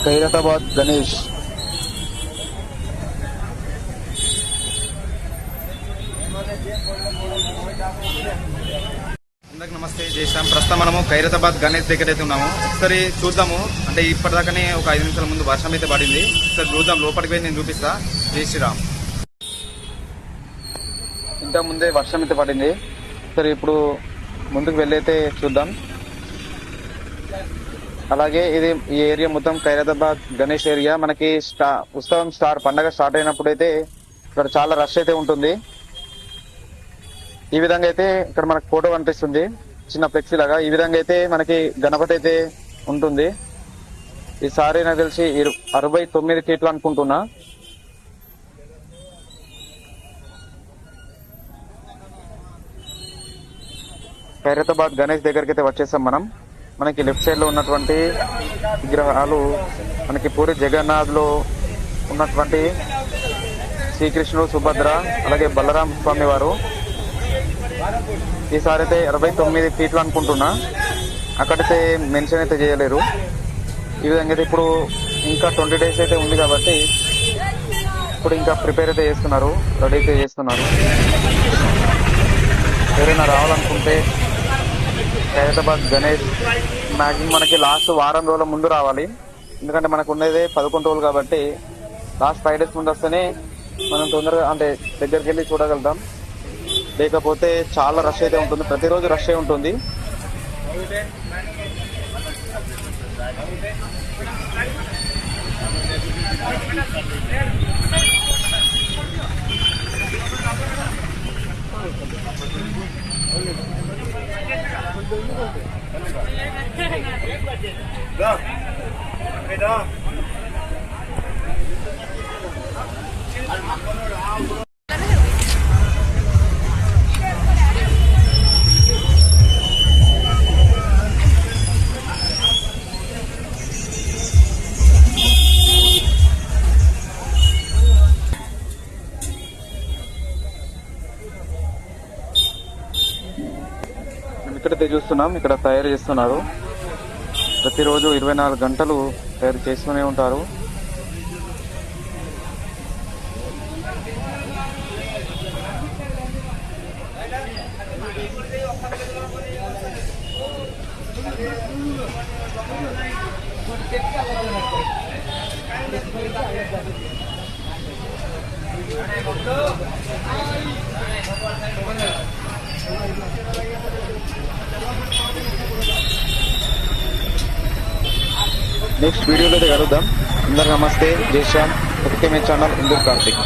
ఖైరతాబాద్ గణేష్. అందరికి నమస్తే. చేసాం. ప్రస్తుతం మనము ఖైరతాబాద్ గణేష్ దగ్గర అయితే ఉన్నాము. ఒకసారి చూద్దాము. అంటే ఇప్పటిదాకానే ఒక 5 నిమిషాల ముందు వర్షం అయితే పడింది. ఒకసారి చూద్దాం. లోపలికి పోయి నేను చూపిస్తా. జై శ్రీరామ్. ఇంత ముందే వర్షం అయితే పడింది. సరే ఇప్పుడు ముందుకు వెళ్ళైతే చూద్దాం. అలాగే ఈ ఏరియా మొత్తం ఖైరతాబాద్ గణేష్ ఏరియా. మనకి ఉత్సవం పండగ స్టార్ట్ అయినప్పుడు అయితే ఇక్కడ చాలా రష్ అయితే ఉంటుంది. ఈ విధంగా అయితే ఇక్కడ మనకు ఫోటో కనిపిస్తుంది, చిన్న ఫ్లెక్సీ లాగా. ఈ విధంగా అయితే మనకి గణపతి అయితే ఉంటుంది. ఈసారి నాకు తెలిసి 69 ఫీట్లు అనుకుంటున్నా. ఖైరతాబాద్ గణేష్ దగ్గరికి అయితే వచ్చేసాం మనం. మనకి లెఫ్ట్ సైడ్ లో ఉన్నటువంటి విగ్రహాలు మనకి పూరి జగన్నాథ్ లో ఉన్నటువంటి శ్రీకృష్ణుడు, సుభద్ర, అలాగే బలరాం స్వామి వారు. ఈసారి అయితే 69 ఫీట్లు అనుకుంటున్నా. అక్కడైతే మెన్షన్ అయితే చేయలేరు. ఈ విధంగా అయితే ఇప్పుడు ఇంకా 20 డేస్ అయితే ఉంది కాబట్టి ఇప్పుడు ఇంకా ప్రిపేర్ అయితే చేస్తున్నారు, రెడీ అయితే చేస్తున్నారు. ఎవరైనా రావాలనుకుంటే ఖైరతాబాద్ గణేష్ మ్యాక్సిమం మనకి లాస్ట్ వారం రోజుల ముందు రావాలి. ఎందుకంటే మనకు ఉండేదే 11 రోజులు కాబట్టి లాస్ట్ 5 డేస్ ముందు వస్తేనే మనం తొందరగా అంటే దగ్గరికి వెళ్ళి చూడగలుగుతాం. లేకపోతే చాలా రష్ అయితే ఉంటుంది. ప్రతిరోజు రష్ అయి ఉంటుంది. ఇక్కడైతే చూస్తున్నాం, ఇక్కడ తయారు చేస్తున్నారు. ప్రతిరోజు 24 గంటలు తయారు చేస్తూనే ఉంటారు. నెక్స్ట్ వీడియోలో అయితే కలుద్దాం. అందరు నమస్తే. జై శ్యామ్. ఒకటే మీ ఛానల్ ఇందూర్ కార్తిక్.